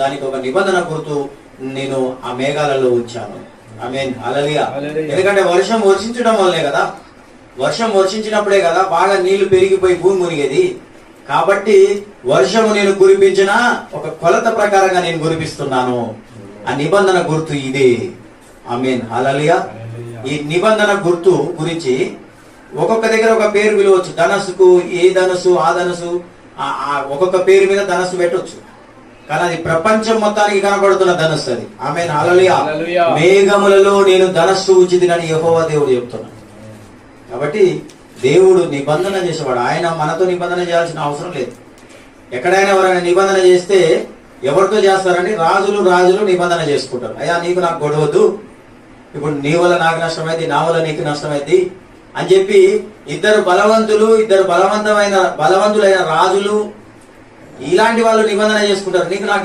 దానికి ఒక నిబంధన గుర్తు నేను ఆ మేఘాలలో ఉంచాను. ఆమేన్, హల్లెలూయా. ఎందుకంటే వర్షం వర్షించడం వల్లే కదా, వర్షం వర్షించినప్పుడే కదా బాగా నీళ్లు పెరిగిపోయి భూమి మునిగేది. కాబట్టి వర్షము నేను కురిపించిన ఒక కొలత ప్రకారంగా నేను కురిపిస్తున్నాను. ఆ నిబంధన గుర్తు ఇదే. ఆమేన్, హల్లెలూయా. ఈ నిబంధన గుర్తు గురించి ఒక్కొక్క దగ్గర ఒక పేరు పిలవచ్చు. ధనస్సుకు ఏ ధనస్సు ఆ ధనస్సు, ఒక్కొక్క పేరు మీద ధనస్సు పెట్టవచ్చు. కానీ అది ప్రపంచం మొత్తానికి కనబడుతున్న ధనస్సు అది. ఆమేన్, హల్లెలూయా. మేఘములలో నేను ధనస్సు ఉంచితినని యెహోవా దేవుడు చెప్తున్నాడు. కాబట్టి దేవుడు నిబంధన చేసేవాడు. ఆయన మనతో నిబంధన చేయాల్సిన అవసరం లేదు. ఎక్కడైనా ఎవరైనా నిబంధన చేస్తే ఎవరితో చేస్తారండి? రాజులు నిబంధన చేసుకుంటారు. అయ్యా నీకు నాకు గొడవద్దు, ఇప్పుడు నీ వల్ల నాకు నష్టమైంది, నా వల్ల నీకు నష్టమైంది అని చెప్పి ఇద్దరు బలవంతులైన రాజులు ఇలాంటి వాళ్ళు నిబంధన చేసుకుంటారు. నీకు నాకు